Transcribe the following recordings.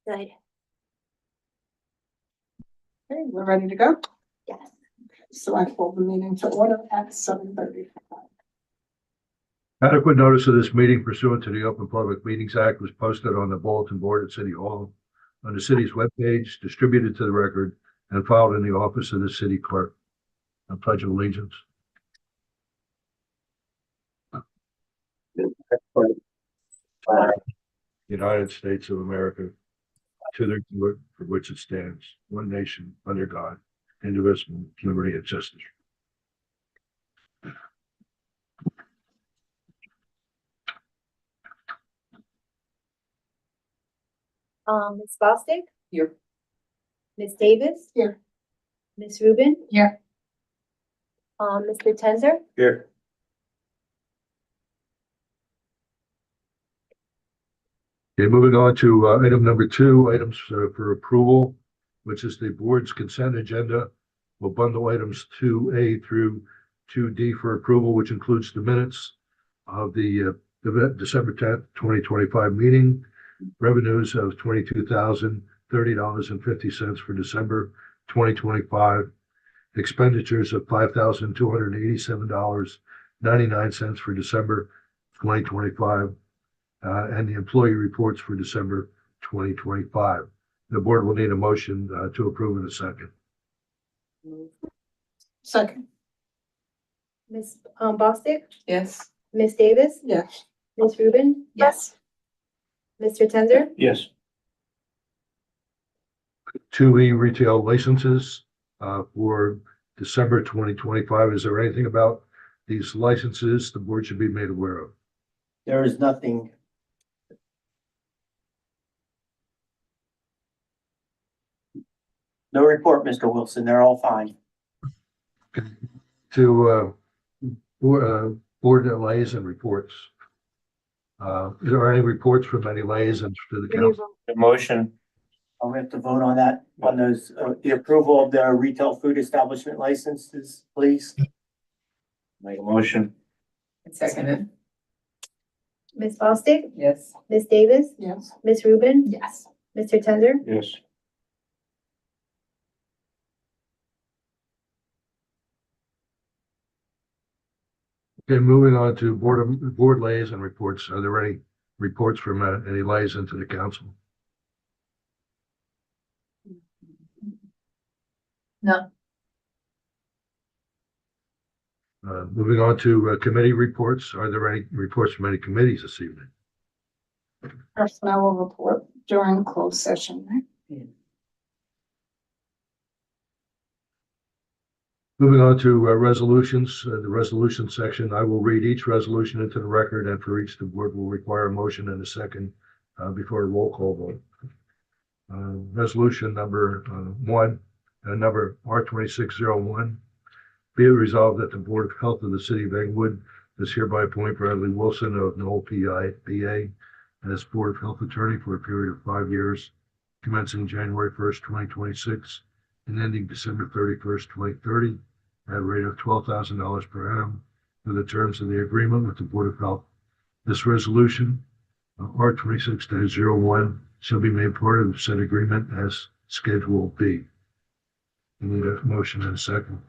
Good. Okay, we're ready to go. Yes. So I call the meeting to order at 7:30. Adequate notice of this meeting pursuant to the Open Public Meetings Act was posted on the bulletin board at City Hall, on the city's webpage, distributed to the record, and filed in the office of the city clerk. I pledge allegiance. United States of America, to the republic for which it stands, one nation, under God, indivisible, with liberty and justice. Ms. Bostic? Here. Ms. Davis? Here. Ms. Rubin? Here. Mr. Tenzer? Here. Okay, moving on to item number 2, items for approval, which is the board's consent agenda. We'll bundle items 2A through 2D for approval, which includes the minutes of the December 10th, 2025 meeting, revenues of $22,030.50 for December 2025, expenditures of $5,287.99 for December 2025, and the employee reports for December 2025. The board will need a motion to approve in a second. Second. Ms. Bostic? Yes. Ms. Davis? Yes. Ms. Rubin? Yes. Mr. Tenzer? Yes. 2E retail licenses for December 2025. Is there anything about these licenses the board should be made aware of? There is nothing. No report, Mr. Wilson. They're all fine. To board delays and reports. Is there any reports from any liaisons to the council? The motion. We have to vote on that, on those, the approval of the retail food establishment licenses, please. Make a motion. Seconded. Ms. Bostic? Yes. Ms. Davis? Yes. Ms. Rubin? Yes. Mr. Tenzer? Yes. Okay, moving on to board liaison reports. Are there any reports from any liaison to the council? No. Moving on to committee reports. Are there any reports from any committees this evening? Personnel report during closed session, right? Moving on to resolutions, the resolution section. I will read each resolution into the record, and for each, the board will require a motion and a second before a roll call vote. Resolution number 1, number R2601. Be it resolved that the Board of Health of the City of Englewood does hereby appoint Bradley Wilson of Knoll PA as Board of Health Attorney for a period of 5 years, commencing January 1st, 2026, and ending December 31st, 2030, at a rate of $12,000 per annum for the terms of the agreement with the Board of Health. This resolution, R26-01, shall be made part of said agreement as Schedule B. We need a motion and a second.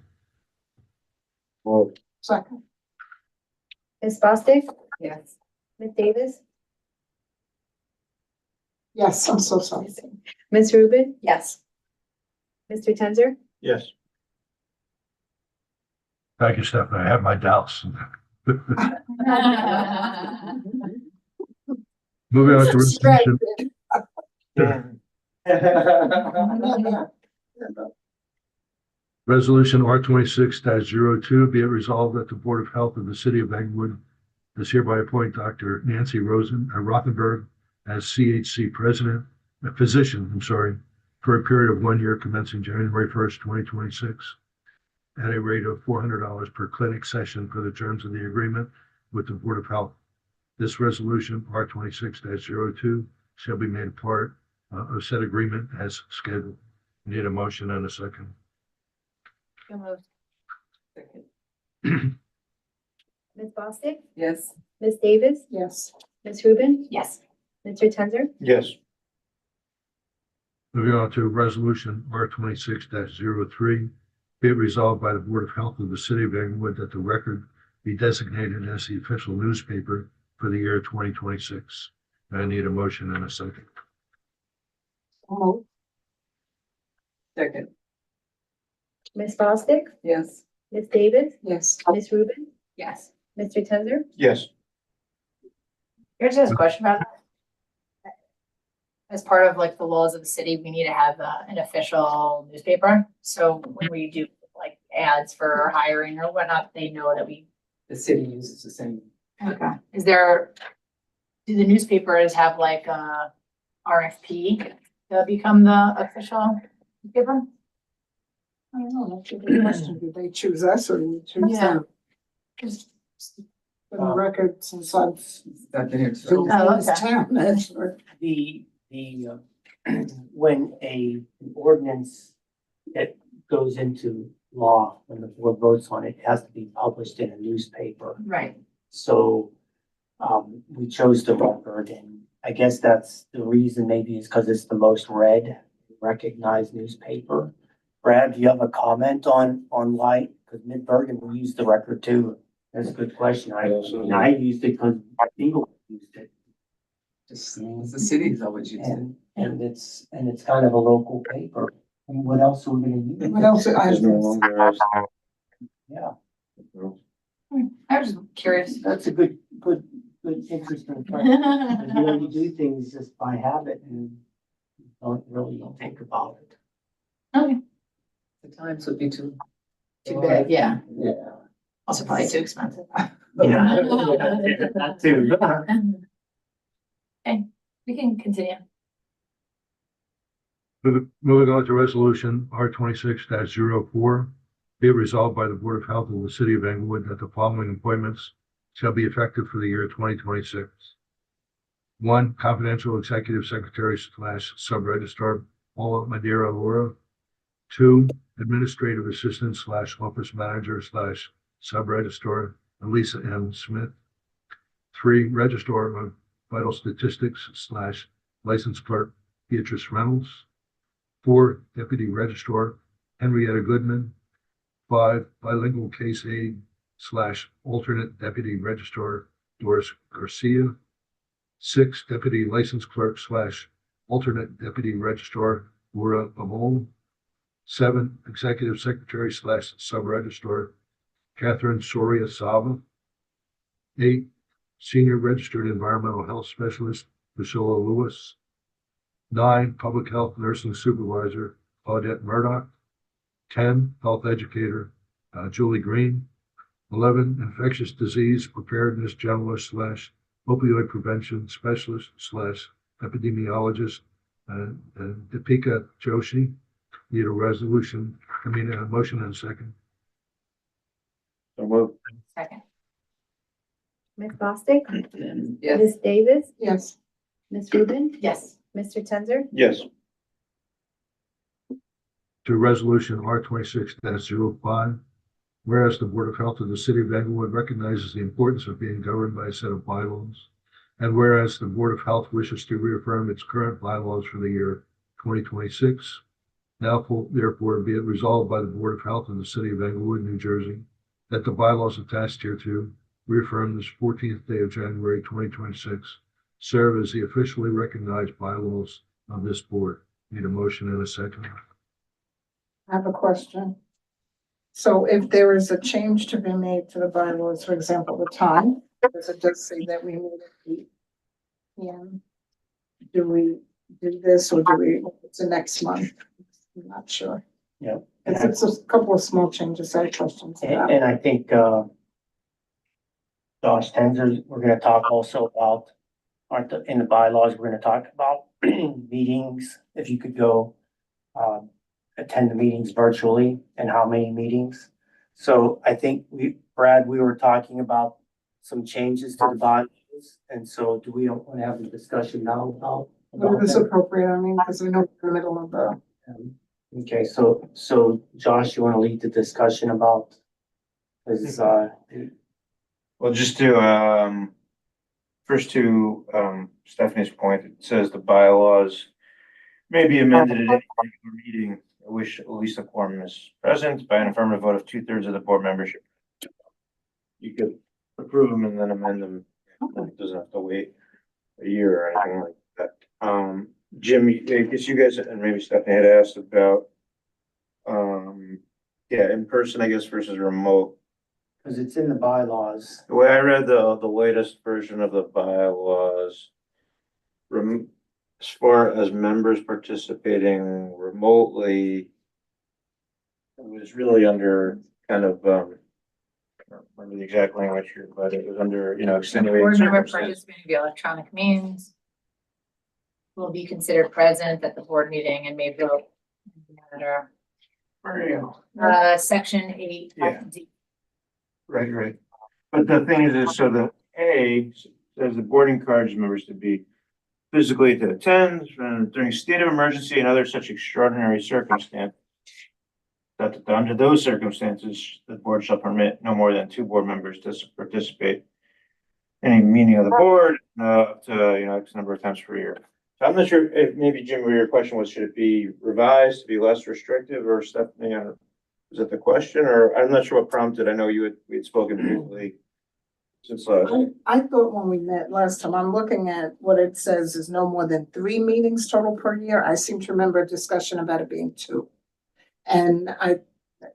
Second. Ms. Bostic? Yes. Ms. Davis? Yes, I'm so sorry. Ms. Rubin? Yes. Mr. Tenzer? Yes. Thank you, Stephanie. I have my doubts. Moving on to resolution. Resolution R26-02, be it resolved that the Board of Health of the City of Englewood does hereby appoint Dr. Nancy Rothenberg as CHC physician, for a period of 1 year commencing January 1st, 2026, at a rate of $400 per clinic session for the terms of the agreement with the Board of Health. This resolution, R26-02, shall be made part of said agreement as scheduled. Need a motion and a second. Ms. Bostic? Yes. Ms. Davis? Yes. Ms. Rubin? Yes. Mr. Tenzer? Yes. Moving on to resolution R 26-03, be it resolved by the Board of Health of the City of Englewood that the record be designated as the official newspaper for the year 2026. I need a motion and a second. Moved. Second. Ms. Bostic, Yes. Ms. Davis, Yes. Ms. Rubin, Yes. Mr. Tenzer, Yes. Here's just a question about that. As part of like the laws of the city, we need to have an official newspaper. So when we do like ads for hiring or whatnot, they know that we. The city uses the same. Okay. Do the newspapers have like a RFP to become the official newspaper? I don't know, that's a good question. Do they choose us or do we choose Yeah. them? For the record, since I've That there. been Oh, in this okay. town, that's where. When an ordinance that goes into law, when the board votes on it, it has to be published in a newspaper. Right. So, we chose the record, and I guess that's the reason, maybe is because it's the most read, recognized newspaper. Brad, do you have a comment on why? Because Mid-Bergen, we use the record too. That's a good question. I used it because Englewood used it. Just, the cities always use it. And it's kind of a local paper. And what else are we gonna use? What else? Yeah, I was just curious. that's a good, interesting question. You do things just by habit and don't think about it. Okay. The times would be too. Too big, yeah. Yeah. Also probably too expensive. Yeah, that too. Okay, we can continue. Moving on to resolution R 26-04, be it resolved by the Board of Health of the City of Englewood that the following appointments shall be effective for the year 2026. 1, confidential executive secretary / sub-registrar Paula Madeira Laura. 2, administrative assistant / office manager / sub-registrar Elisa M. Smith. 3, registrar of vital statistics / license clerk Beatrice Reynolds. 4, deputy registrar Henrietta Goodman. 5, bilingual case aide / alternate deputy registrar Doris Garcia. 6, deputy license clerk / alternate deputy registrar Laura Amol. 7, executive secretary / sub-registrar Catherine Soria Sava. 8, senior registered environmental health specialist Priscilla Lewis. 9, public health nursing supervisor Claudette Murdoch. 10, health educator Julie Green. 11, infectious disease preparedness generalist / opioid prevention specialist / epidemiologist Deepika Joshi. Need a resolution, a motion and a second. So moved. Second. Ms. Bostic, Yes. Ms. Davis, Yes. Ms. Rubin, Yes. Mr. Tenzer, Yes. To resolution R 26-05, whereas the Board of Health of the City of Englewood recognizes the importance of being governed by a set of bylaws, and whereas the Board of Health wishes to reaffirm its current bylaws for the year 2026, now therefore be it resolved by the Board of Health of the City of Englewood, New Jersey, that the bylaws attached hereto, reaffirmed this 14th day of January 2026, serve as the officially recognized bylaws of this board. Need a motion and a second. I have a question. So if there is a change to be made to the bylaws, for example, the time, does it just say that we meet at 8 p.m.? Do we do this or do we, it's the next month? I'm not sure. Yeah. It's a couple of small changes. I have questions about. And I think, Josh Tenzer, we're gonna talk also about, in the bylaws, we're gonna talk about meetings, if you could go, attend the meetings virtually and how many meetings. So I think Brad, we were talking about some changes to the bylaws. And so do we want to have a discussion now about What is that? appropriate, I mean, because I know we're in the middle of the. Okay, so Josh, you want to lead the discussion about this, Well, just to, first to, Stephanie's point, it says the bylaws may be amended at any regular meeting, at which at least a quorum is present by an affirmative vote of 2/3 of the board membership. You could approve them and then amend them. It doesn't have to wait a year or anything like that. Jim, I guess you guys, and maybe Stephanie had asked about, yeah, in person, I guess, versus remote. Cause it's in the bylaws. The way I read the latest version of the bylaws, as far as members participating remotely, it was really under kind of, I don't remember the exact language here, but it was under, extenuating Board member circumstances. participating via electronic means will be considered present at the board meeting and may vote. in the matter. Section 8. Yeah. Right. But the thing is, so the A says the board encourages members to be physically to attend during a state of emergency and other such extraordinary circumstance. That under those circumstances, the board shall permit no more than 2 board members to participate in any meeting of the board, up to, X number of times per year. So I'm not sure if maybe Jim, your question was, should it be revised to be less restrictive or Stephanie? Was that the question, or I'm not sure what prompted? I know we had spoken briefly since last. I thought when we met last time, I'm looking at what it says is no more than 3 meetings total per year. I seem to remember a discussion about it being 2. And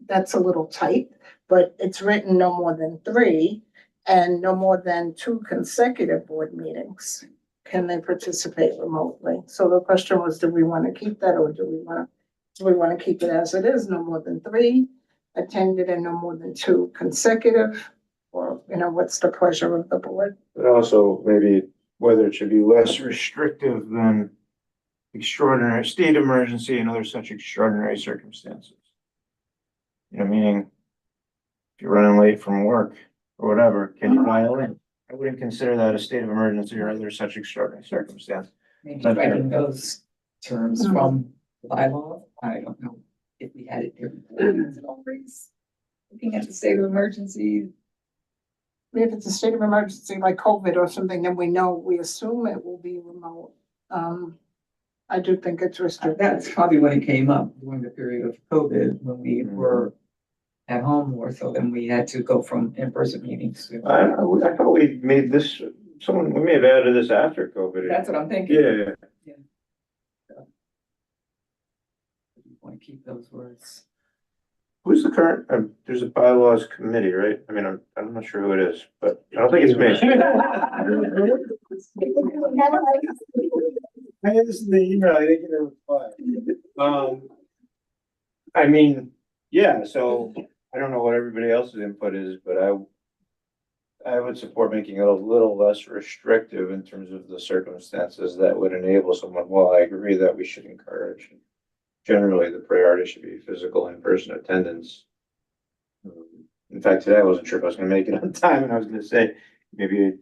that's a little tight, but it's written no more than 3 and no more than 2 consecutive board meetings. Can they participate remotely? So the question was, do we want to keep that, or do we want to keep it as it is, no more than 3 attended and no more than 2 consecutive? Or, what's the pleasure of the board? But also maybe whether it should be less restrictive than extraordinary state emergency and other such extraordinary circumstances. Meaning if you're running late from work or whatever, can you file in? I wouldn't consider that a state of emergency or other such extraordinary circumstance. Maybe writing those terms from the bylaw. I don't know if we had it there before. Is it always looking at the state of emergency? If it's a state of emergency like COVID or something, then we assume it will be remote. I do think it's restricted. That's probably when it came up during the period of COVID, when we were at home more, so then we had to go from in-person meetings to. I thought we made this, we may have added this after COVID. That's what I'm thinking. Yeah. We want to keep those words. Who's the current, there's a bylaws committee, right? I mean, I'm not sure who it is, but I don't think it's me. I had this in the email, I didn't get a reply. I mean, yeah, so I don't know what everybody else's input is, but I would support making it a little less restrictive in terms of the circumstances that would enable someone. Well, I agree that we should encourage. Generally, the priority should be physical in-person attendance. In fact, today I wasn't sure if I was gonna make it on time, and I was gonna say, maybe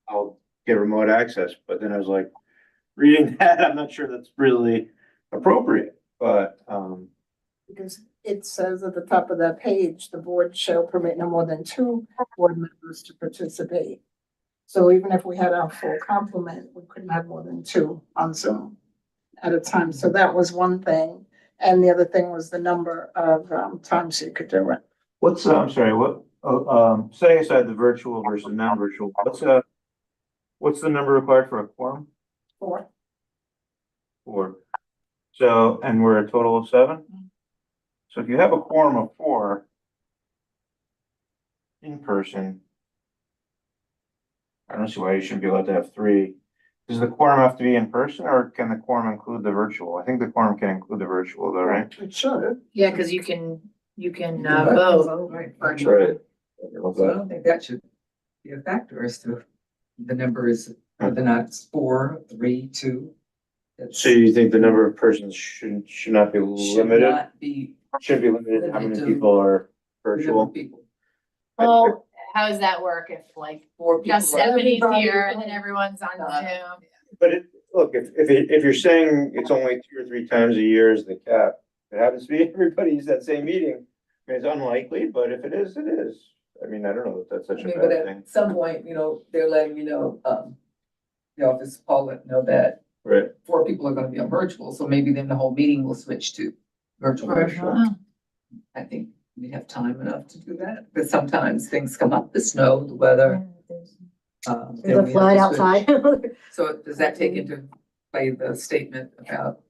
I'll get remote access, but then I was like, reading that, I'm not sure that's really appropriate, but, Because it says at the top of that page, the board shall permit no more than 2 board members to participate. So even if we had our full complement, we couldn't have more than 2 on Zoom at a time. So that was one thing. And the other thing was the number of times you could do it. I'm sorry, setting aside the virtual versus non-virtual, what's the number required for a quorum? 4. 4. So, and we're a total of 7? So if you have a quorum of 4 in person, I don't see why you shouldn't be allowed to have 3. Does the quorum have to be in person, or can the quorum include the virtual? I think the quorum can include the virtual though, right? It should. Yeah, because you can vote. vote. Right. Right. So I don't think that should be a factor as to the numbers, whether or not it's 4, 3, 2. So you think the number of persons should not be Should limited? not be Should be limited to how many limited to people are the number virtual? of people. Well, how does that work if like 4 people. just Stephanie's Everybody- here and then everyone's on Zoom? But look, if you're saying it's only 2 or 3 times a year is the cap, it happens to be everybody's that same meeting. I mean, it's unlikely, but if it is, it is. I mean, I don't know if that's such a But bad thing. at some point, they're letting the office Paul let know that Right. 4 people are gonna be on virtual, so maybe then the whole meeting will switch to virtual. I think we have time enough to do that, but sometimes things come up, the snow, the weather. then There's a we have flood to switch. outside. So does that take into play the statement about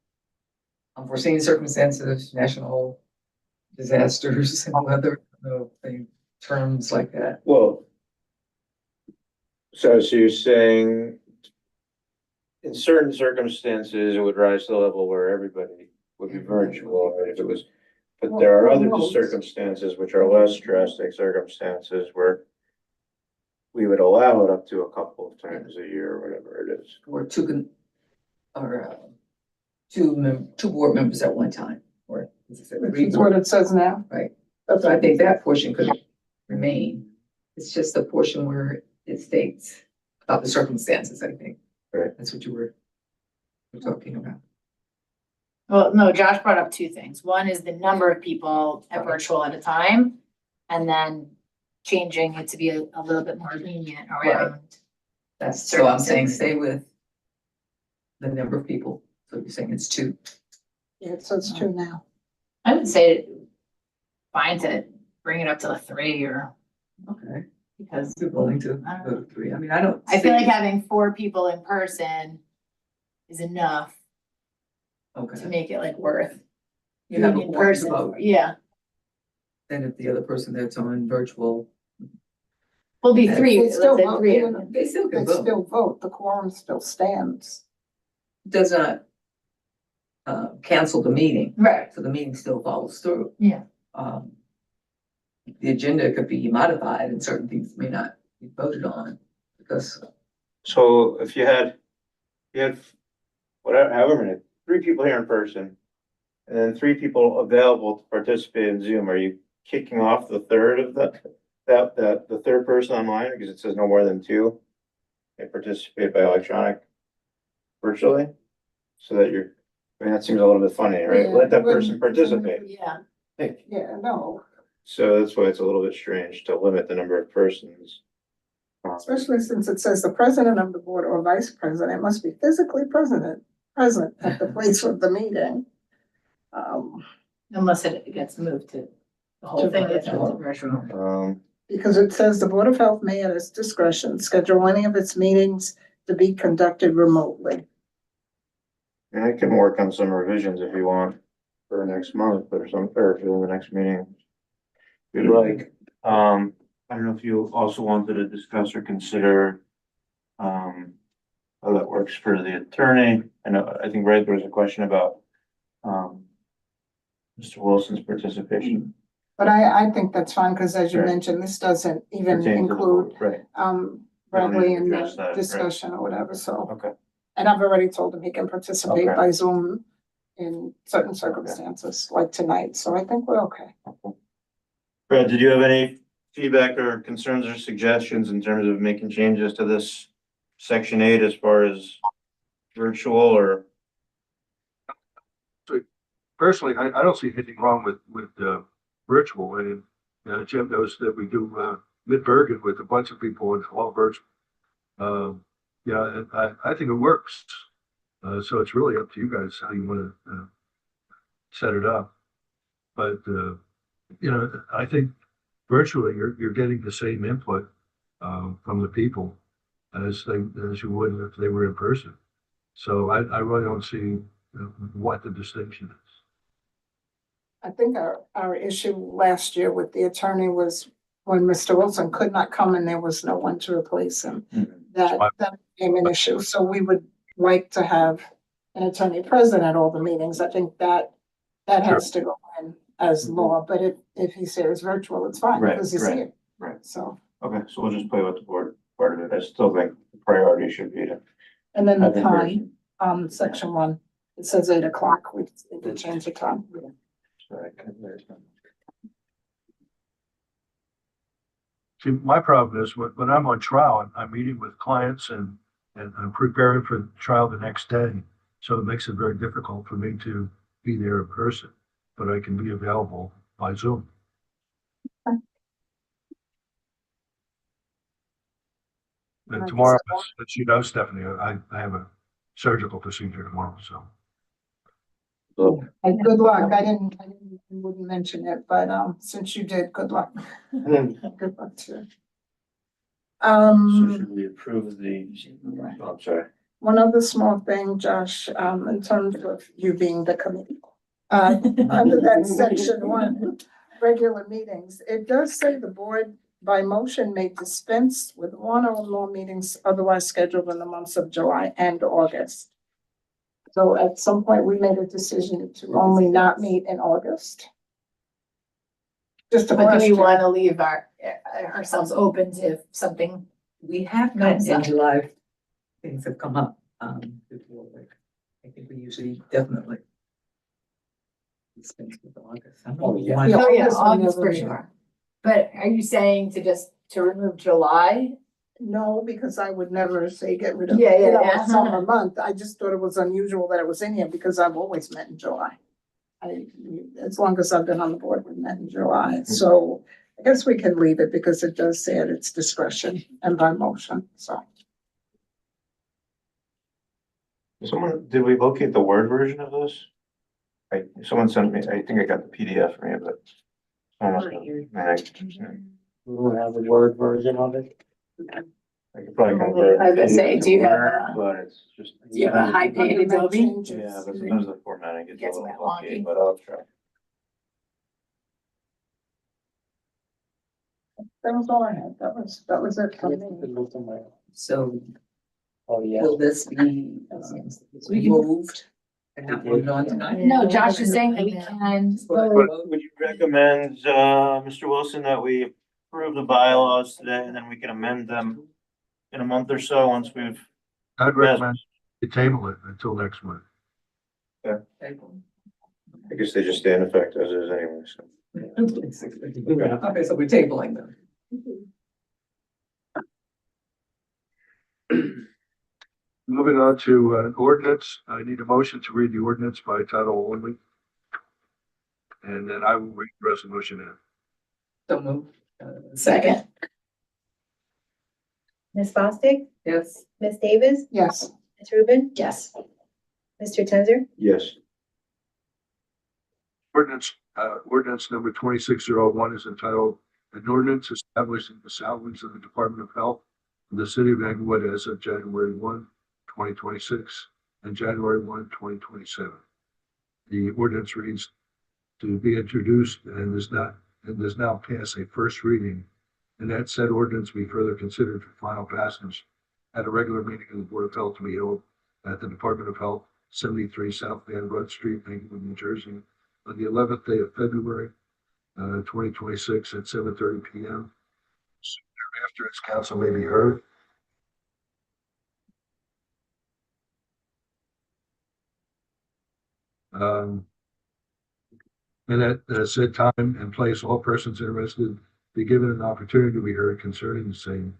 unforeseen circumstances, national disasters and weather, terms like that? Well, so you're saying in certain circumstances, it would rise to the level where everybody would be virtual, right? If it was, but there are other circumstances which are less drastic circumstances where we would allow it up to a couple of times a year or whatever it is. Or two board members at one time, or Which is what it says now. Right. That's So I think that portion could remain. It's just the portion where it states about the circumstances, I think. Right. That's what you were talking about. Well, no, Josh brought up 2 things. One is the number of people at Right. virtual at a time, and then changing it to be a little bit more lenient around. That's, so I'm saying stay with the number of people. So you're saying it's 2. Yeah, it says 2 now. I would say fine to bring it up to 3 or, Okay. because You're willing to go to 3. I mean, I don't. I feel see- like having 4 people in person is enough to Okay. make it like worth You have a being in quorum to person. vote. Yeah, Then if the other person that's on virtual, we'll be 3, They let's still say vote, 3. even they still if they can vote. still vote, the quorum still stands. Does not cancel the meeting. Right, So the meeting still follows through. Yeah. The agenda could be modified and certain things may not be voted on because, So if you had whatever, however many, 3 people here in person, and then 3 people available to participate in Zoom, are you kicking off the third of the third person online because it says no more than 2? They participate by electronic virtually, so that I mean, that seems a little bit funny, right? Yeah, Let that it wouldn't- person participate. yeah. Yeah, no, So that's why it's a little bit strange to limit the number of persons. especially since it says the president of the board or vice president must be physically present at the place of the meeting. Unless it gets moved to, the whole To thing gets virtual. moved to virtual. Because it says the Board of Health may at its discretion schedule any of its meetings to be conducted remotely. And I can work on some revisions if you want for next month or for the next meeting. If you'd like, I don't know if you also wanted to discuss or consider, how that works for the attorney. I think, right, there was a question about, Mr. Wilson's participation. But I think that's fine, because as you Right. mentioned, this doesn't even pertaining to the include, board. Right, We don't Bradley need to in address that, the right. discussion or whatever, so. okay, And I've already told him he can participate Okay. by Zoom in certain circumstances, like tonight, so I think we're okay. Brad, did you have any feedback or concerns or suggestions in terms of making changes to this section 8 as far as virtual or? Personally, I don't see anything wrong with virtual, and Jim knows that we do Mid-Bergen with a bunch of people and all virtual. Yeah, and I think it works. So it's really up to you guys how you want to set it up. But I think virtually you're getting the same input from the people as you would if they were in person. So I really don't see what the distinction is. I think our issue last year with the attorney was when Mr. Wilson could not come and there was no one to replace him. That became an issue, so we would like to have an attorney present at all the meetings. I think that has to go in as law, but if he says virtual, it's fine, Right, because he's right, here. right. So, Okay, so we'll just play with the board part of it. I still think the priority should be to and then the have in time, person. section 1, it says 8:00, we need to change the time. See, my problem is when I'm on trial, I'm meeting with clients and I'm preparing for the trial the next day. So it makes it very difficult for me to be there in person, but I can be available by Zoom. And tomorrow, as you know, Stephanie, I have a surgical procedure tomorrow, so. And good luck. I wouldn't mention it, but, since you did, good luck. Good luck too. So Um, should we approve the, oh, I'm sorry. one other small thing, Josh, in terms of you being the committee. Under that section one, regular meetings, it does say the board by motion may dispense with one or more meetings otherwise scheduled in the months of July and August. So at some point, we made a decision to only not meet in August. Just a But do we question. wanna leave ourselves open to something? We have Comes met in up. July. Things have come up, before, like, I think we usually definitely. Dispense with August. I don't know Oh, yeah. why. Yeah. Oh, yeah, August we August never for meet. sure. But are you saying to remove July? No, because I would never say get rid of, Yeah, yeah, you know, yeah. a summer month. I just thought it was unusual that it was in here because I've always met in July. As long as I've been on the board, we've met in July. So I guess we can leave it because it does say at its discretion and by motion, so. Someone, did we locate the Word version of this? Someone sent me, I think I got the PDF from you, but. We don't have a Word version of it. I could probably convert. I was gonna say, it do you have Word, a- But it's just. Do you have a high paid Adobe? Yeah, but sometimes the formatting gets a Gets little a bit funky, wonky. but I'll try. That was all I had. That was it for me. So Oh, yeah. will this be moved and not moved on tonight? No, Josh is saying that we can vote. Would you recommend, Mr. Wilson, that we approve the bylaws today and then we can amend them in a month or so once we've? I'd recommend you table it until next month. I guess they just stay in effect as is anyway, so. Okay, so we're tabling them. Moving on to an ordinance, I need a motion to read the ordinance by title only. And then I will read the resolution in. So move. Second. Ms. Bostick, Yes. Ms. Davis, Yes, Ms. Rubin, Yes. Mr. Tenzer, Yes. Ordinance number 2601 is entitled, an ordinance establishing the salaries of the Department of Health of the city of Englewood as of January 1, 2026 and January 1, 2027. The ordinance reads to be introduced and does now pass a first reading, and that said ordinance be further considered for final passage at a regular meeting of the Board of Health to be held at the Department of Health, 73 South Van Brunt Street, Englewood, New Jersey, on the 11th day of February, 2026 at 7:30 p.m. Soon thereafter, its council may be heard. And at said time and place, all persons interested be given an opportunity to be heard concerning the same.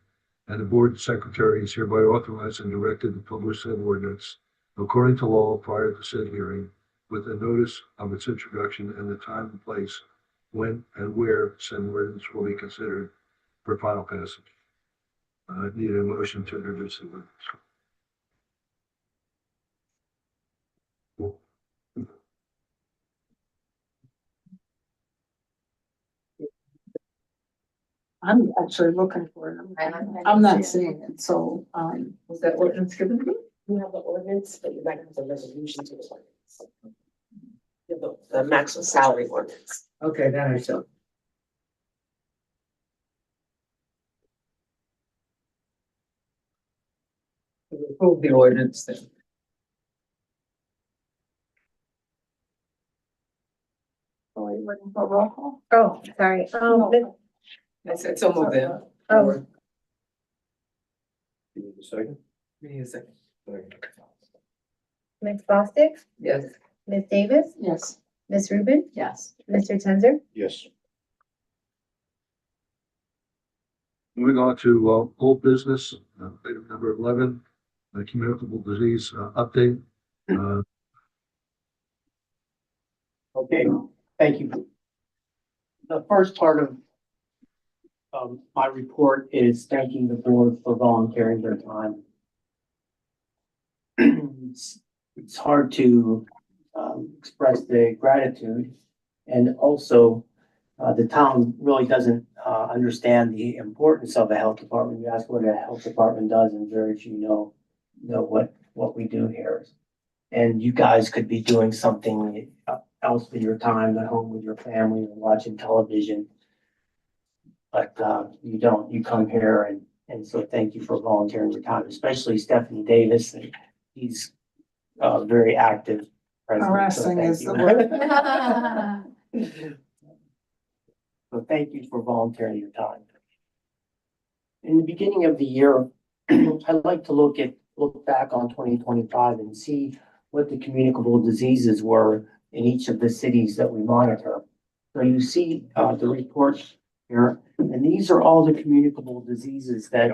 And the board secretary is hereby authorized and directed to publish said ordinance according to law prior to said hearing, with a notice of its introduction and the time and place when and where said ordinance will be considered for final passage. I need a motion to introduce the ordinance. I'm actually looking for it. I'm not seeing it, so, Was that ordinance given? You have the ordinance, but you might have the resolution to the ordinance. You have the maximum salary ordinance. Okay, then I shall. We'll approve the ordinance then. are we waiting for roll call? oh, sorry, I said so move then. Oh. You need a second? Give me a second. Ms. Bostick, Yes. Ms. Davis, Yes, Ms. Rubin, Yes. Mr. Tenzer, Yes. Moving on to old business, item number 11, the communicable disease update. Okay, thank you. The first part of my report is thanking the board for volunteering their time it's hard to, express the gratitude. And also, the town really doesn't, understand the importance of a health department. You ask what a health department does, and very few know what we do here. And you guys could be doing something else with your time at home with your family or watching television. But, you don't, you come here and so thank you for volunteering your time, especially Stephanie Davis. And he's, very active. president, so Harassing thank is you. the word. So thank you for volunteering your time. In the beginning of the year, I'd like to look back on 2025 and see what the communicable diseases were in each of the cities that we monitor. So you see, the report here, and these are all the communicable diseases that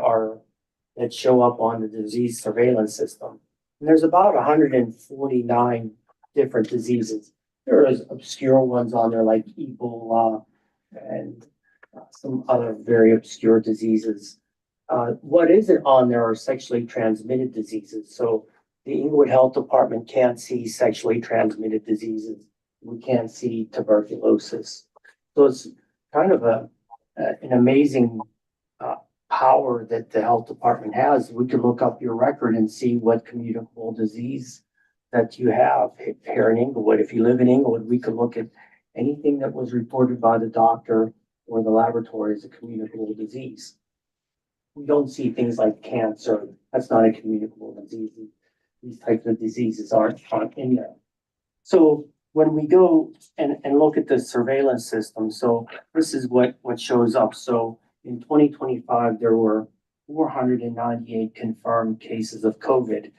show up on the disease surveillance system. And there's about 149 different diseases. There is obscure ones on there like Ebola and some other very obscure diseases. What isn't on there are sexually transmitted diseases. So the Englewood Health Department can't see sexually transmitted diseases. We can't see tuberculosis. So it's kind of an amazing power that the health department has. We can look up your record and see what communicable disease that you have here in Englewood. If you live in Englewood, we can look at anything that was reported by the doctor or the laboratory as a communicable disease. We don't see things like cancer. That's not a communicable disease. These types of diseases aren't in there. So when we go and look at the surveillance system, so this is what shows up. So in 2025, there were 498 confirmed cases of COVID.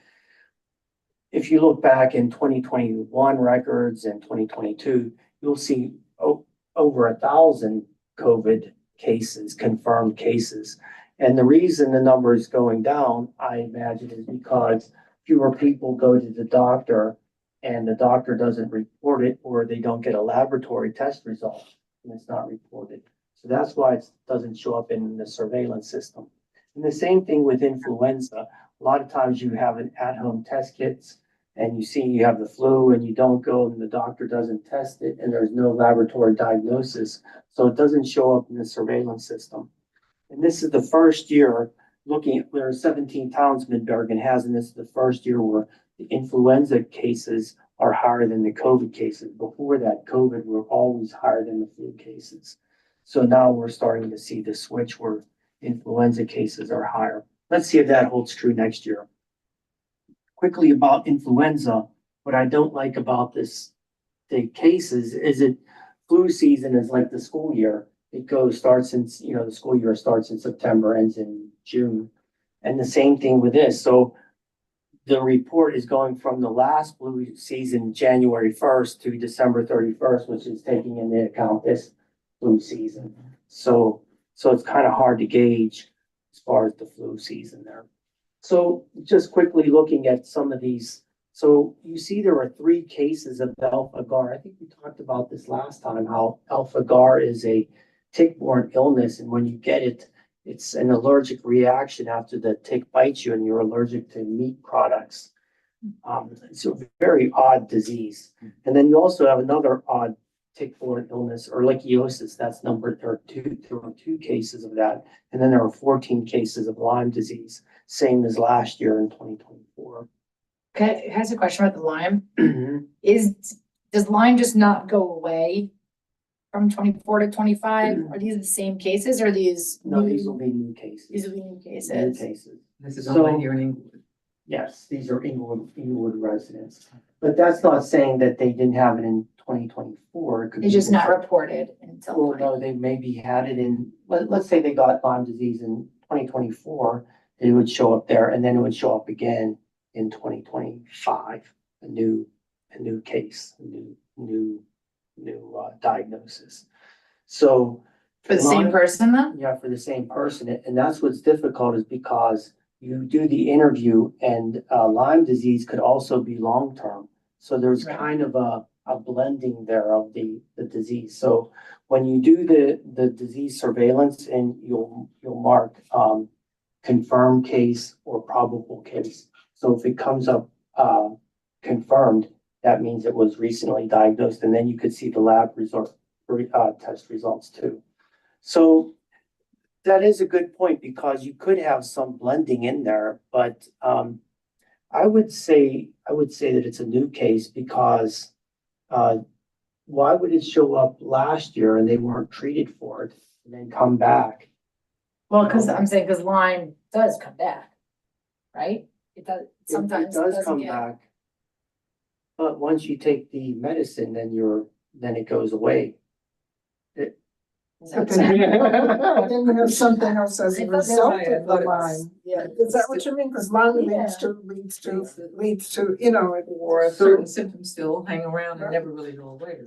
If you look back in 2021 records and 2022, you'll see over 1,000 COVID cases, confirmed cases. And the reason the number is going down, I imagine, is because fewer people go to the doctor and the doctor doesn't report it, or they don't get a laboratory test result and it's not reported. So that's why it doesn't show up in the surveillance system. And the same thing with influenza. A lot of times you have an at-home test kits and you see you have the flu and you don't go and the doctor doesn't test it and there's no laboratory diagnosis. So it doesn't show up in the surveillance system. And this is the first year looking at, there are 17 towns Midbergen has, and this is the first year where the influenza cases are higher than the COVID cases. Before that, COVID were always higher than the flu cases. So now we're starting to see the switch where influenza cases are higher. Let's see if that holds true next year. Quickly about influenza, what I don't like about the cases is it flu season is like the school year. It starts in, the school year starts in September, ends in June. And the same thing with this. So the report is going from the last flu season, January 1st to December 31st, which is taking into account this flu season. So it's kind of hard to gauge as far as the flu season there. So just quickly looking at some of these. So you see there are 3 cases of alpha-gar. I think we talked about this last time, how alpha-gar is a tick-borne illness. And when you get it, it's an allergic reaction after the tick bites you and you're allergic to meat products. It's a very odd disease. And then you also have another odd tick-borne illness, ehrlichiosis. That's number 2. There were 2 cases of that. And then there were 14 cases of Lyme disease, same as last year in 2024. Okay, has a question about the Lyme. Does Lyme just not go away from 24 to 25? Are these the same cases or these? No, these will be new cases. These will be new New cases. cases. This is So- only here in Englewood. Yes, these are Englewood residents. But that's not saying that they didn't have it in 2024. It could It's be just not different. reported until. Well, no, they maybe had it in, let's say they got Lyme disease in 2024, it would show up there and then it would show up again in 2025, a new case, a new diagnosis. So. For the same Lyme- person though? Yeah, for the same person. And that's what's difficult is because you do the interview and Lyme disease could also be long-term. So there's Right. kind of a blending there of the disease. So when you do the disease surveillance and you'll mark confirmed case or probable case. So if it comes up confirmed, that means it was recently diagnosed, and then you could see the lab result, test results too. So that is a good point, because you could have some blending in there, but, I would say that it's a new case because, why would it show up last year and they weren't treated for it and then come back? Well, cause I'm saying, cause Lyme does come back, right? It does, It sometimes it does doesn't come get. back. But once you take the medicine, then it goes away. Is that But what I'm saying? then you have something else as a I thought result that's- of the Lyme. Yeah, is that what you mean? Because Lyme leads to, you know, it. Or So- certain symptoms still hang around and never really go away.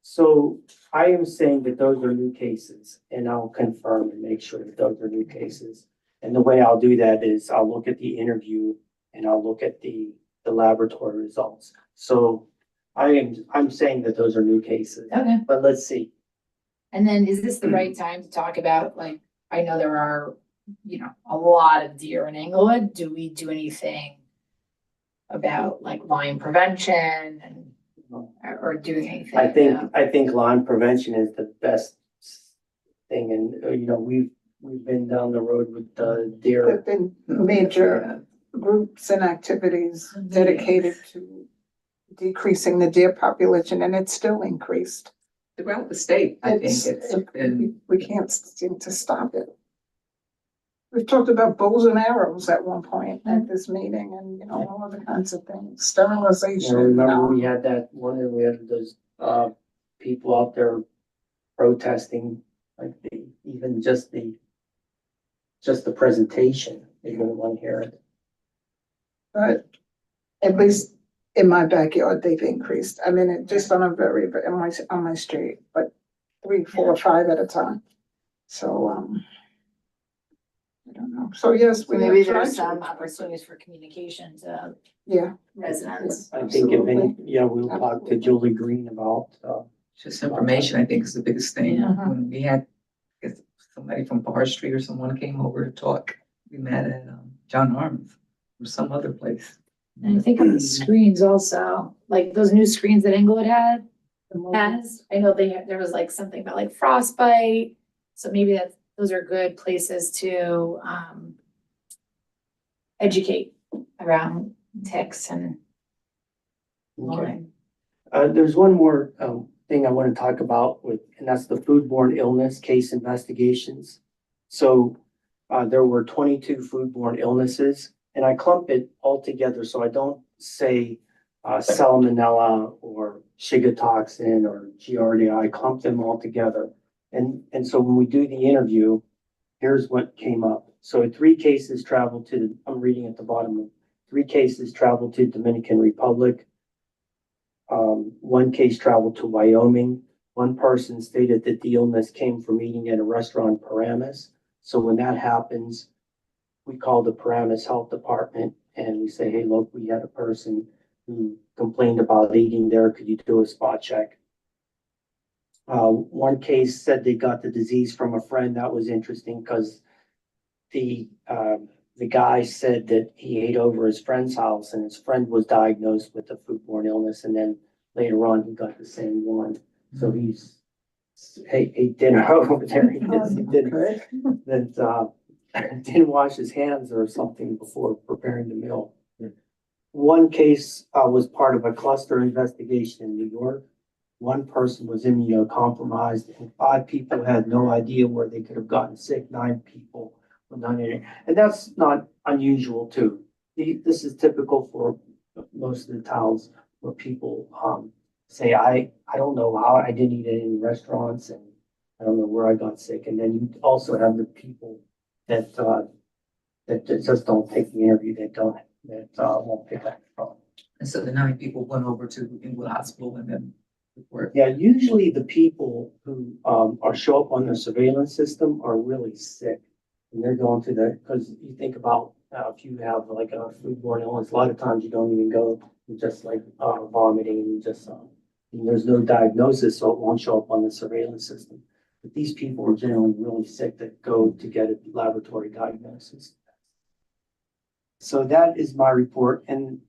So I am saying that those are new cases, and I'll confirm and make sure that those are new cases. And the way I'll do that is I'll look at the interview and I'll look at the laboratory results. So I'm saying that those are new cases, Okay, but let's see. and then is this the right time to talk about, like, I know there are, a lot of deer in Englewood. Do we do anything about like Lyme prevention and, or doing anything? I think Lyme prevention is the best thing, and, we've been down the road with the deer. There've been major groups and activities dedicated to decreasing the deer population, and it's still increased. Throughout the state, I think it's been, We can't seem to stop it. We've talked about bows and arrows at one point at this meeting, and, all other kinds of things, sterilization. Remember we had that one, and we had those, people out there protesting, like even just the presentation, they didn't want to hear it. But at least in my backyard, they've increased. I mean, it just on a on my street, but 3, 4, 5 at a time. So, I don't know. So yes, we Maybe have tried there's to- some opportunities for communication to Yeah. residents. I think if any, Absolutely. we'll talk to Julie Green about, just information, I think is the biggest thing. Yeah. When we had, I guess, somebody from Forestry or someone came over to talk, we met at John Arms or some other place. And I think on the screens also, like those new screens that Englewood has, I know there was like something about like frostbite. So maybe those are good places to, educate around ticks and okay. There's one more, thing I want to talk about and that's the foodborne illness case investigations. So, there were 22 foodborne illnesses, and I clump it all together, so I don't say, salmonella or Shiga toxin or Giardia. I clump them all together. And so when we do the interview, here's what came up. So 3 cases traveled I'm reading at the bottom, 3 cases traveled to Dominican Republic. 1 case traveled to Wyoming. 1 person stated that the illness came from eating at a restaurant in Paramus. So when that happens, we call the Paramus Health Department and we say, hey, look, we had a person who complained about eating there. Could you do a spot check? 1 case said they got the disease from a friend. That was interesting because the guy said that he ate over his friend's house and his friend was diagnosed with a foodborne illness. And then later on, he got the same one. So he's ate dinner over there. He didn't wash his hands or something before preparing the meal. 1 case was part of a cluster investigation in New York. 1 person was immunocompromised, and 5 people had no idea where they could have gotten sick. 9 people were not in it. And that's not unusual too. This is typical for most of the towns where people say, I don't know how I didn't eat at any restaurants and I don't know where I got sick. And then you also have the people that just don't take the interview, that won't pick up the phone. And so the 9 people went over to Englewood Hospital and then report. Yeah, usually the people who show up on the surveillance system are really sick. And they're going to because you think about if you have like a foodborne illness, a lot of times you don't even go, you're just like vomiting and you just, and there's no diagnosis, so it won't show up on the surveillance system. But these people are generally really sick that go to get a laboratory diagnosis. So that is my report. And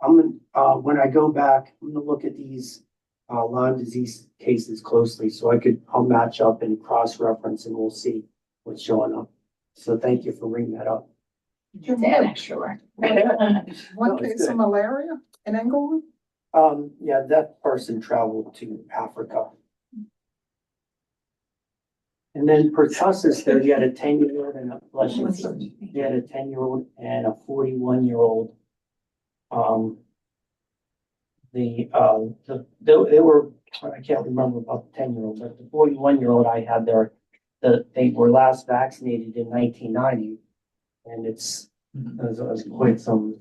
when I go back, I'm gonna look at these Lyme disease cases closely, so I'll match up and cross-reference and we'll see what's showing up. So thank you for bringing that up. It's add extra work. One No, it's case of good. malaria in Englewood? Yeah, that person traveled to Africa. And then pertussis there, you had a 10-year-old and bless you, you had a 10-year-old and a 41-year-old. They were, I can't remember about the 10-year-old, but the 41-year-old I had there, they were last vaccinated in 1990. And it was quite some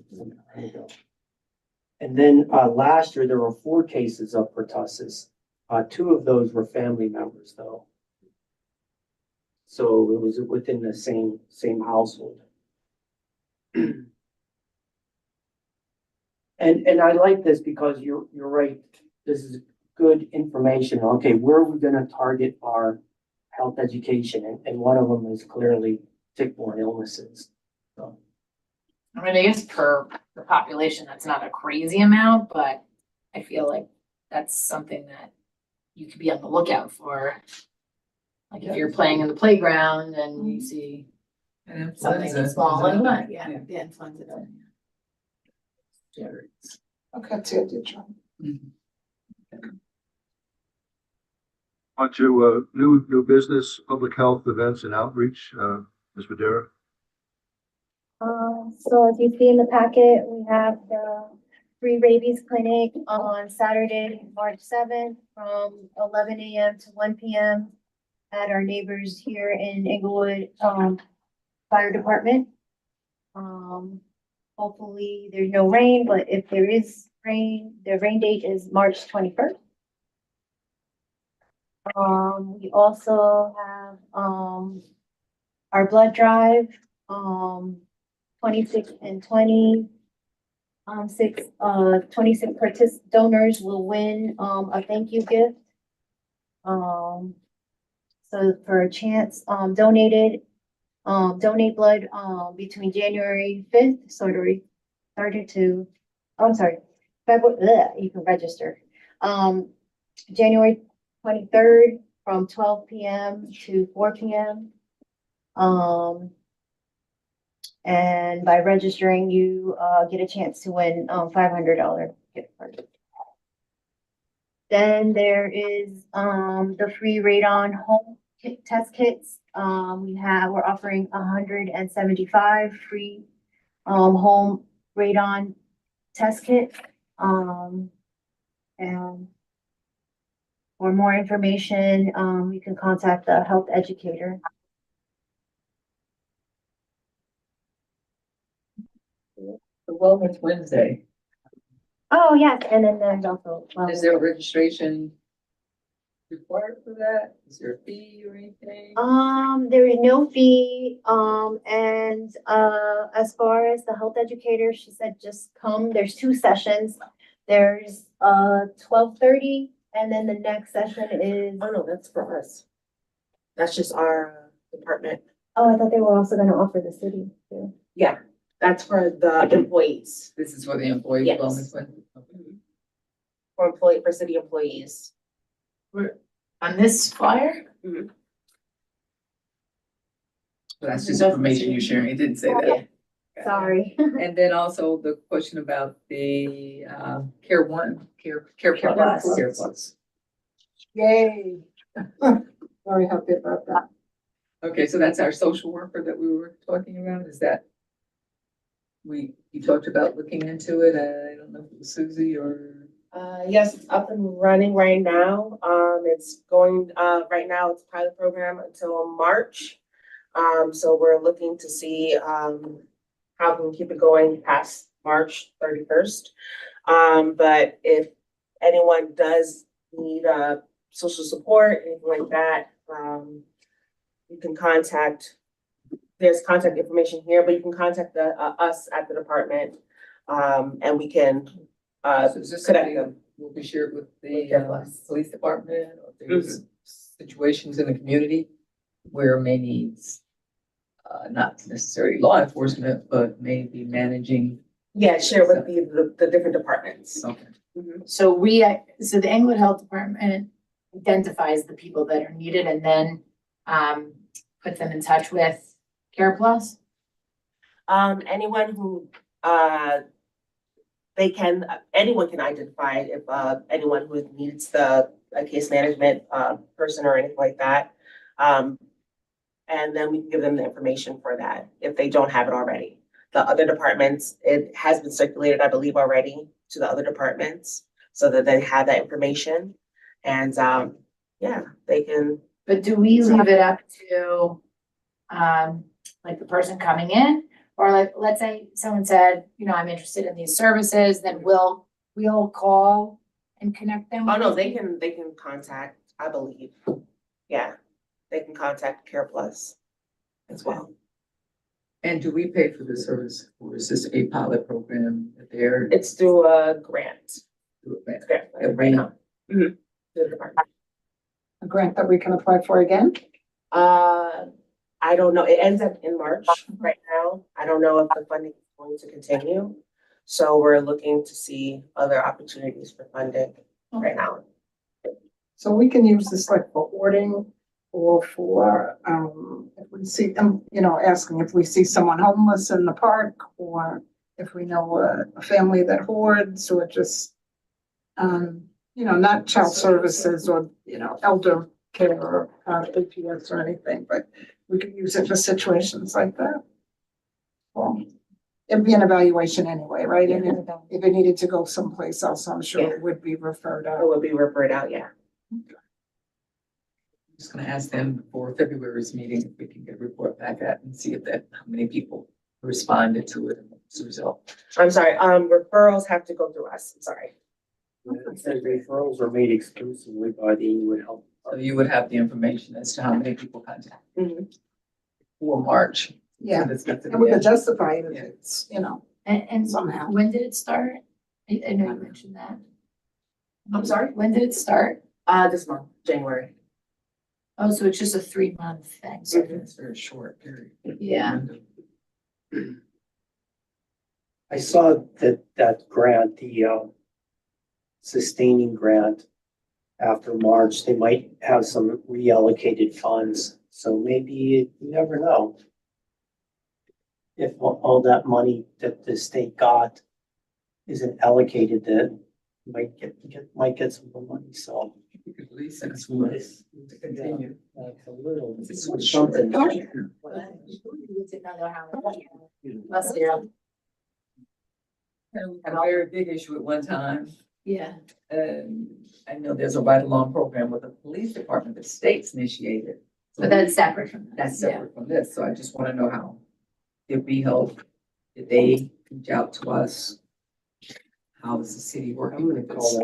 time ago. And then, last year, there were 4 cases of pertussis. 2 of those were family members though. So it was within the same household. And I like this because you're right. This is good information. Okay, where are we gonna target our health education? And one of them is clearly tick-borne illnesses. So, I mean, I guess per the population, that's not a crazy amount, but I feel like that's something that you could be on the lookout for. Like if you're playing in the playground and you see And something influenza. small like that, Yeah. the influenza. Okay, Ted, did you? Mhm. On to new business, public health events and outreach, Ms. Madera. So as you see in the packet, we have the free rabies clinic on Saturday, March 7th from 11 a.m. to 1 p.m. at our neighbors here in Englewood, Fire Department. Hopefully there's no rain, but if there is rain, the rain date is March 21st. We also have, our blood drive, 26 and 20. 26 donors will win, a thank you gift. So for a chance, donate blood, between January 5th, February, you can register. January 23rd from 12 p.m. to 4 p.m. And by registering, you get a chance to win $500 gift card. Then there is the free radon home test kits. We're offering 175 free home radon test kits. And for more information, you can contact the health educator. The Wellness Wednesday, Oh, yes, and then there's also. is there a registration required for that? Is there a fee or anything? There is no fee, and, as far as the health educator, she said, just come, there's 2 sessions. There's, 12:30, and then the next session is, Oh, no, that's for us. That's just our department. oh, I thought they were also gonna offer the city too. Yeah, that's for the employees, This is for the employee Yes. wellness Wednesday. for city employees. On this flyer? So that's just information you're sharing. It didn't say that. Sorry. And then also the question about the Care Plus. Plus. Care Plus. Yay. Very happy about that. Okay, so that's our social worker that we were talking about, is that? You talked about looking into it, I don't know if it was Susie or, Yes, it's up and running right now. It's going, right now it's pilot program until March. So we're looking to see, how we can keep it going past March 31st. But if anyone does need, social support, anything like that, you can there's contact information here, but you can contact us at the department, and we can, so is this connect something them. will be shared with the Care Plus. police department? Or if there's situations in the community where may needs, not necessarily law enforcement, but maybe managing Yeah, share with the different departments. Okay. So so the Englewood Health Department identifies the people that are needed and then, put them in touch with Care Plus? Anyone who, anyone can identify if, anyone who needs a case management, person or anything like that. And then we can give them the information for that if they don't have it already. The other departments, it has been circulated, I believe, already to the other departments so that they have that information. And, yeah, they can. But do we leave it up to, like the person coming in? Or like, let's say someone said, I'm interested in these services, then we'll call and connect them? Oh, no, they can contact, I believe. Yeah, they can contact Care Plus as well. And do we pay for the service, or is this a pilot program that they're? It's through a grant. Grant right now. A grant that we can apply for again? I don't know. It ends up in March right now. I don't know if the funding is going to continue. So we're looking to see other opportunities for funding right now. So we can use this like for hoarding or for, if we see them, asking if we see someone homeless in the park, or if we know a family that hoards, or just, not child services or, elder care or APS or anything, but we could use it for situations like that. Well, it'd be an evaluation anyway, right? And if it needed to go someplace else, I'm sure it would be referred It out. will be referred out, yeah. I'm just gonna ask them for February's meeting, if we can get a report back at and see how many people responded to it and what's the result. I'm sorry, referrals have to go through us. I'm sorry. It says referrals are made exclusively by the Englewood Health. So you would have the information as to how many people contacted Mhm. for March. Yeah, So this gets to and we the could end. justify it if Yeah. it's, And somehow. when did it start? I know you mentioned that. I'm sorry? When did it start? This month, January. Oh, so it's just a 3-month thing. So, It's a very short period. yeah. I saw that grant, the sustaining grant after March, they might have some reallocated funds. So maybe you never know. If all that money that the state got isn't allocated, that might get some more money, so. You could at least send us one It's to continue. It's a little, It's it's short. something. Last year. And we had a very big issue at one time. Yeah. And I know there's a ride-along program with the police department that states initiated. But that's separate from this. That's Yeah. separate from this, so I just wanna know how, if we help, if they reach out to us, how is the city working with this?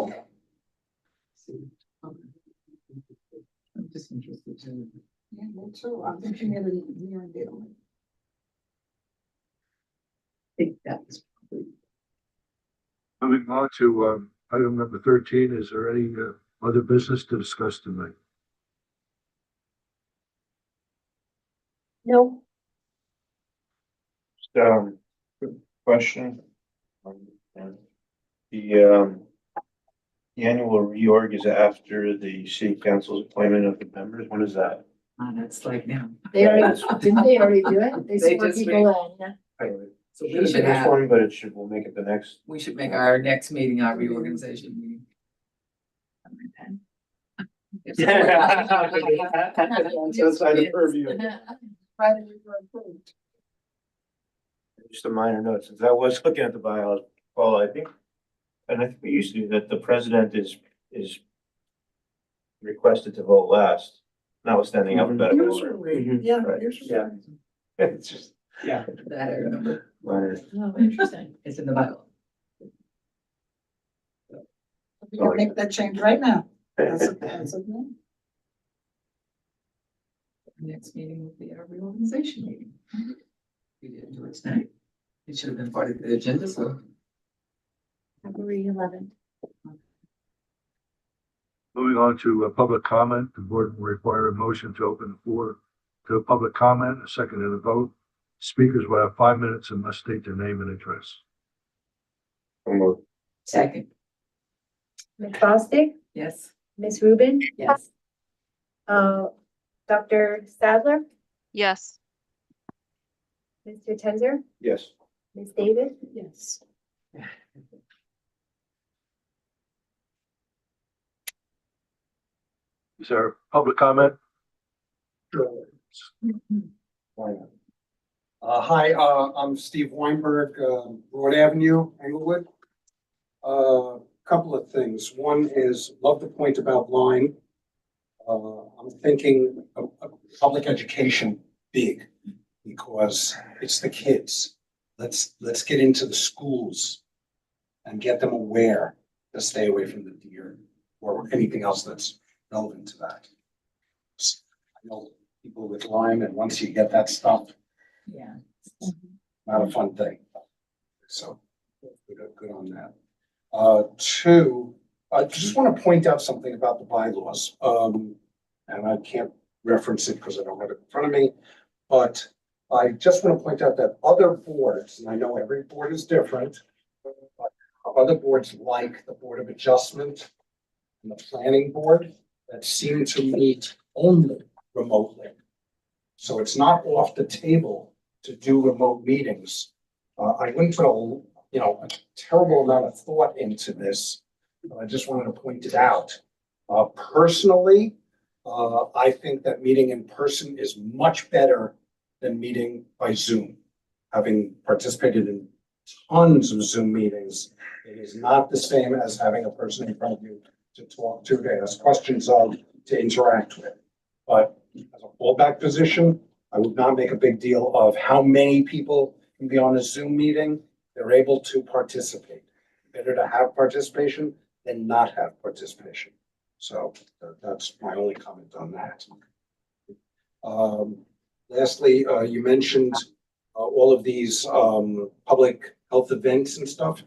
I'm just interested to. Yeah, me too. I'm thinking of it here and there. think that was probably. Moving on to item number 13, is there any other business to discuss tonight? No, Quick question. The annual reorg is after the city council's appointment of the members. When is that? That's like now. They already, didn't they already do it? They They swore just people in. So Should we have should been this have, one, but we'll make it the next. we should make our next meeting, our reorganization meeting. Just a minor note, since I was looking at the bylaws, Paul, I think we used to do that, the president is requested to vote last, notwithstanding alphabetical order. Usually, yeah, Right. usually. Yeah. It's just Yeah. That I remember, minor. Oh, interesting. it's in the bylaw. We can make that change right now. As of now. Next meeting will be our reorganization meeting. We didn't do it tonight. It should have been part of the agenda, so. February 11th. Moving on to public comment, the board will require a motion to open the floor to a public comment, a second and a vote. Speakers will have 5 minutes and must state their name and address. So moved. Second, Ms. Bostic, yes. Ms. Rubin, Yes. Dr. Stadler, Yes. Mr. Tenzer, Yes. Ms. Davis. Yes. Is there public comment? Why not? Hi, I'm Steve Weinberg, Broad Avenue, Englewood. Couple of things. One is, love the point about Lyme. I'm thinking of public education big, because it's the kids. Let's get into the schools and get them aware to stay away from the deer or anything else that's relevant to that. I know people with Lyme, and once you get that stuff, Yeah. not a fun thing. So good on that. Two, I just want to point out something about the bylaws. And I can't reference it because I don't have it in front of me, but I just want to point out that other boards, and I know every board is different, but other boards like the Board of Adjustment and the Planning Board that seem to meet only remotely. So it's not off the table to do remote meetings. I wouldn't put a terrible amount of thought into this, but I just wanted to point it out. Personally, I think that meeting in person is much better than meeting by Zoom. Having participated in tons of Zoom meetings, it is not the same as having a person in front of you to talk to, to ask questions of, to interact with. But as a fallback position, I would not make a big deal of how many people can be on a Zoom meeting. They're able to participate. Better to have participation than not have participation. So that's my only comment on that. Lastly, you mentioned all of these public health events and stuff.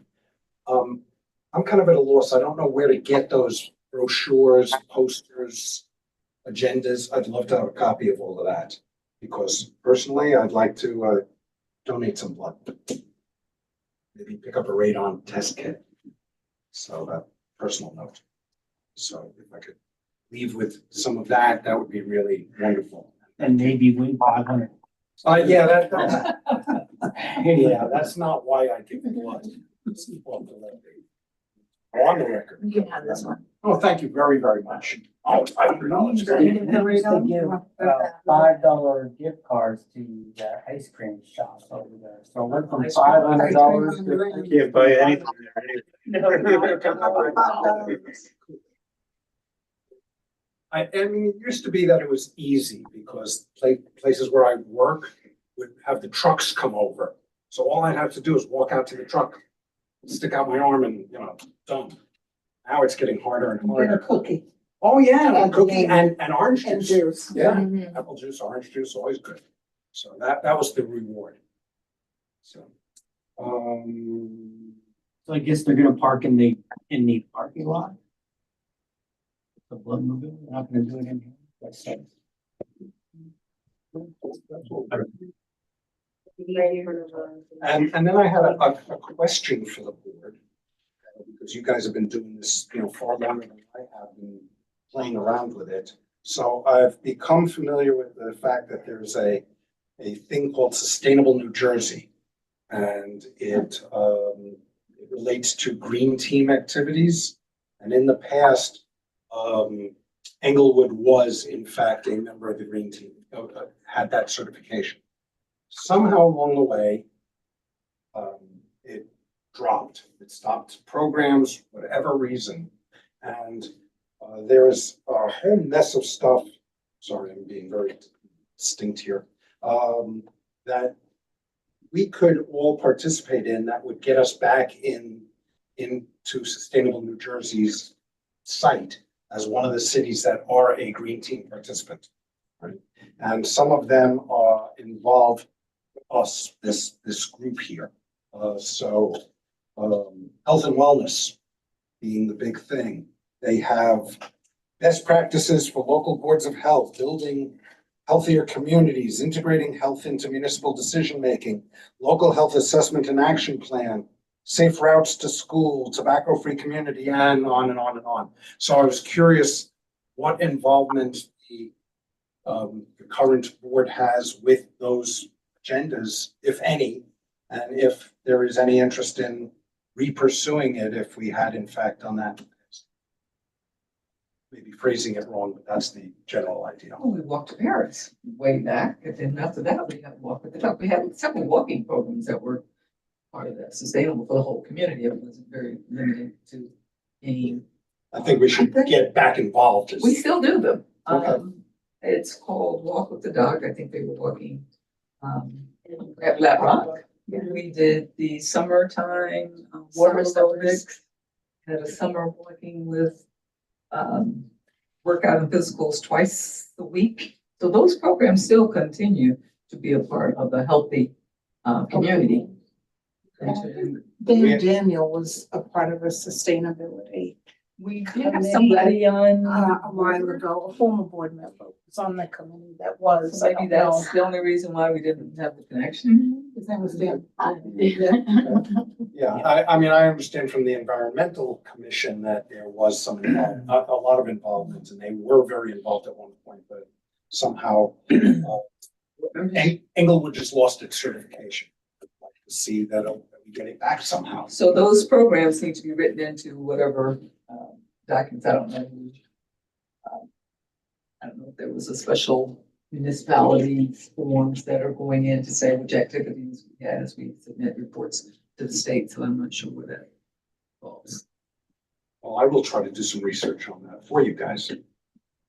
I'm kind of at a loss. I don't know where to get those brochures, posters, agendas. I'd love to have a copy of all of that, because personally, I'd like to donate some blood. Maybe pick up a radon test kit. So that personal note. So if I could leave with some of that, that would be really wonderful. And maybe win 500. Yeah, yeah, that's not why I give blood. It's off the record. Oh, on the record. You have this one. Oh, thank you very, very much. Oh, I acknowledge They used to give $5 gift cards to the ice cream shops over there. So we're from $500. Can't buy anything there. I mean, it used to be that it was easy because places where I work would have the trucks come over. So all I'd have to do is walk out to the truck, stick out my arm and, done. Now it's getting harder and harder. cookie. Oh, yeah, and cookie and orange And juice. juice. Yeah, Mhm. apple juice, orange juice, always good. So that was the reward. So, So I guess they're gonna park in the parking lot. The blood moving, they're not gonna do it in here. That's safe. and then I had a question for the board. Because you guys have been doing this, far longer than I have been playing around with it. So I've become familiar with the fact that there's a thing called Sustainable New Jersey. And it relates to green team activities. And in the past, Englewood was in fact a member of the green team, had that certification. Somehow along the way, it dropped. It stopped programs, whatever reason. And there is a whole mess of stuff. Sorry, I'm being very distinct here. That we could all participate in that would get us back into Sustainable New Jersey's site as one of the cities that are a green team participant. Right? And some of them involve us, this group here. Health and wellness being the big thing. They have best practices for local boards of health, building healthier communities, integrating health into municipal decision-making, local health assessment and action plan, safe routes to school, tobacco-free community, and on and on and on. So I was curious what involvement the current board has with those agendas, if any, and if there is any interest in re-pursuing it if we had in fact done that. Maybe phrasing it wrong, but that's the general idea. Oh, we walked to Paris way back, and then after that, we had Walk at the Duck. We had several walking programs that were part of that, sustainable for the whole community. It wasn't very limited to any. I think we should get back involved. We still do them. Okay. It's called Walk with the Dog. I think they were walking at Flat Rock. We did the summertime water Summer aerobics. Had a summer walking with workout and physicals twice a week. So those programs still continue to be a part of the healthy community. And Dan Daniel was a part of a sustainability we did have somebody on. a while ago, a former board member was on the committee that was. So maybe that's the only reason why we didn't have the connection. His name was Dan. Yeah, I mean, I understand from the environmental commission that there was some, a lot of involvement, and they were very involved at one point, but somehow Englewood just lost its certification. I'd like to see that we get it back somehow. So those programs need to be written into whatever documents. I don't know. I don't know if there was a special municipality forms that are going in to say which activities we had as we submit reports to the state. So I'm not sure where that falls. Well, I will try to do some research on that for you guys. So,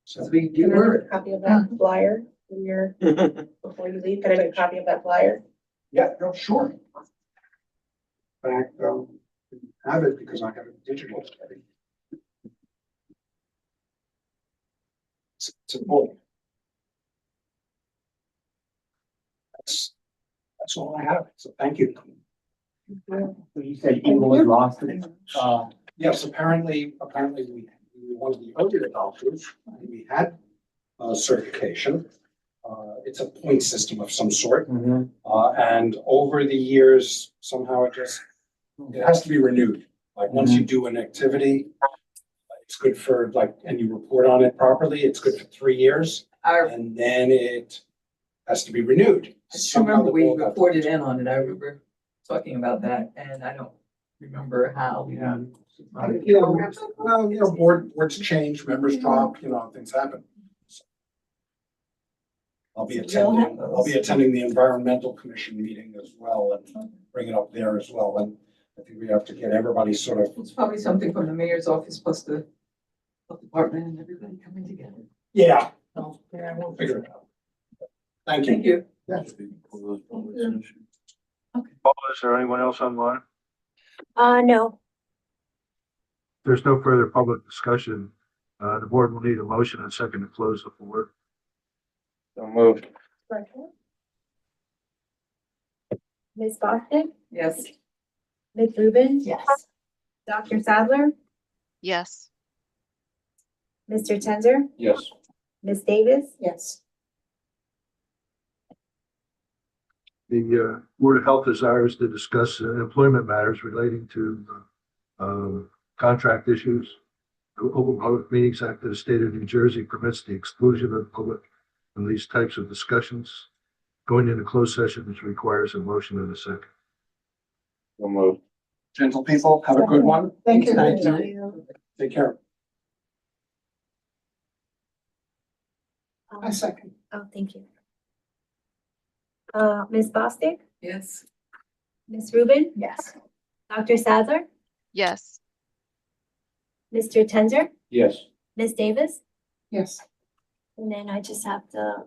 So we Can I were. get a copy of that flyer when you're, before you leave? Can I get a copy of that flyer? yeah, no, sure. In fact, have it because I have it digital already. It's important. That's all I have. So thank you. You said Englewood lost it. Yes, apparently we were one of the early adopters. We had certification. It's a point system of some sort. And over the years, somehow it has to be renewed. Like once you do an activity, it's good for and you report on it properly, it's good for 3 years. And then it has to be renewed. I just remember we reported in on it. I remember talking about that, and I don't remember how. Yeah. Well, boards change, members drop, things happen. I'll be attending the environmental commission meeting as well and bring it up there as well. And I think we have to get everybody sort of. It's probably something from the mayor's office plus the health department and everybody coming together. Yeah. We'll figure it out. Thank you. Thank you. Yeah. Paul, is there anyone else online? No. There's no further public discussion. The board will need a motion and second to close the floor. So moved. Ms. Bostic, Yes. Ms. Rubin, Yes. Dr. Sadler, Yes. Mr. Tenzer, Yes. Ms. Davis, Yes. The Board of Health desires to discuss employment matters relating to contract issues. The Open Public Meetings Act of the State of New Jersey permits the exclusion of the public in these types of discussions. Going into closed session, which requires a motion in a second. So moved. Gentle people, have a good one. Thank you. Thank you. Take care. I second. Oh, thank you. Ms. Bostic, Yes. Ms. Rubin, Yes. Dr. Sadler, Yes. Mr. Tenzer, Yes. Ms. Davis, Yes. and then I just have to,